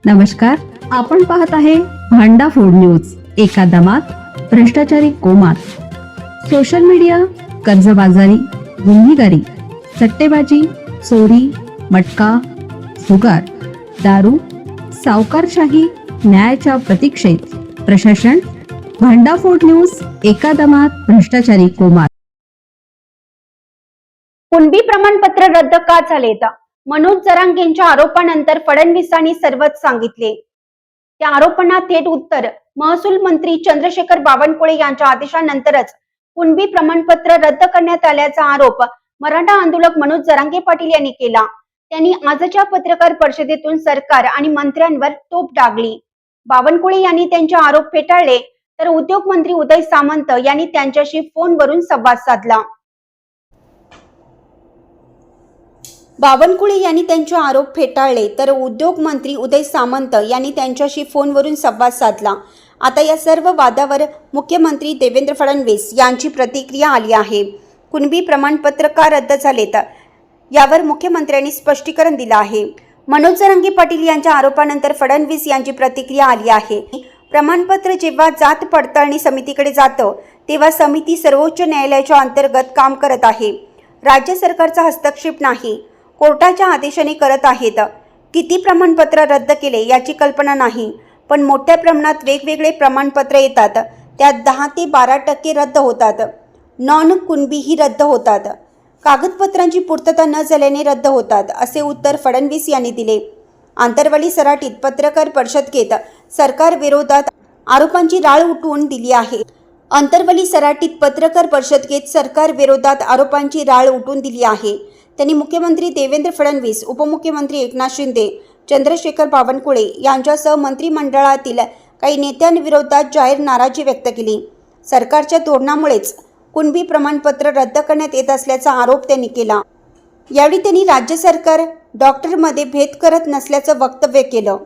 नमस्कार, आपण पाहत आहे भांडा फूड न्यूज. एका दमात भ्रष्टाचारी कोमात. सोशल मीडिया, कर्जबाजारी, गुन्हेगारी, सट्टेबाजी, चोरी, मटका, जुगार, दारू, सावकारशाही, न्यायाच्या प्रतीक्षेत प्रशासन. भांडा फूड न्यूज. एका दमात भ्रष्टाचारी कोमात. कुणबी प्रमाणपत्र रद्द का झाले? मनोज जरांगेंच्या आरोपानंतर फडणवीसांनी सर्वच सांगितले. त्या आरोपांना थेट उत्तर महसूल मंत्री चंद्रशेखर बावनकुळे यांच्या आदेशानंतरच कुणबी प्रमाणपत्र रद्द करण्यात आल्याचा आरोप मराठा आंदोलक मनोज जरांगे पाटील यांनी केला. त्यांनी आजच्या पत्रकार परिषदेतून सरकार आणि मंत्र्यांवर तोफ डागली. बावनकुळे यांनी त्यांचे आरोप फेटाळले तर उद्योग मंत्री उदय सामंत यांनी त्यांच्याशी फोनवरून संवाद साधला. बावनकुळे यांनी त्यांचे आरोप फेटाळले तर उद्योग मंत्री उदय सामंत यांनी त्यांच्याशी फोनवरून संवाद साधला. आता या सर्व वादावर मुख्यमंत्री देवेंद्र फडणवीस यांची प्रतिक्रिया आली आहे. कुणबी प्रमाणपत्र का रद्द झालेत यावर मुख्यमंत्र्यांनी स्पष्टीकरण दिलं आहे. मनोज जरांगे पाटील यांच्या आरोपानंतर फडणवीस यांची प्रतिक्रिया आली आहे. प्रमाणपत्र जेव्हा जात पडताळणी समितीकडे जातं तेव्हा समिती सर्वोच्च न्यायालयाच्या अंतर्गत काम करत आहे. राज्य सरकारचा हस्तक्षेप नाही, कोर्टाच्या आदेशाने करत आहेत. किती प्रमाणपत्र रद्द केले याची कल्पना नाही, पण मोठ्या प्रमाणात वेगवेगळे प्रमाणपत्र येतात. त्यात 10 ते 12% रद्द होतात. नॉन कुणबीही रद्द होतात. कागदपत्रांची पूर्तता न झाल्याने रद्द होतात, असे उत्तर फडणवीस यांनी दिले. आंतरवली सराटीत पत्रकार परिषदेत सरकार विरोधात आरोपांची राळ उठवून दिली आहे. आंतरवली सराटीत पत्रकार परिषदेत सरकार विरोधात आरोपांची राळ उठवून दिली आहे. त्यांनी मुख्यमंत्री देवेंद्र फडणवीस, उपमुख्यमंत्री एकनाथ शिंदे, चंद्रशेखर बावनकुळे यांच्यासह मंत्रिमंडळातील काही नेत्यांविरोधात जाहीर नाराजी व्यक्त केली. सरकारच्या धोरणामुळेच कुणबी प्रमाणपत्र रद्द करण्यात येत असल्याचा आरोप त्यांनी केला. यावेळी त्यांनी राज्य सरकार डॉक्टरमध्ये भेद करत नसल्याचं वक्तव्य केलं.